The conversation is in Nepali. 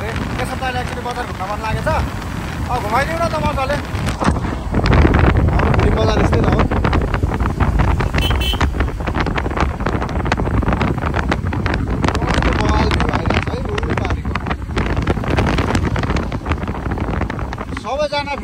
अरे यसो तैँले एकचोटि बजार घुम्न मन लागेछ घुमाइदिउँ न त मजाले भोलि बजार यस्तै त हो सबैजना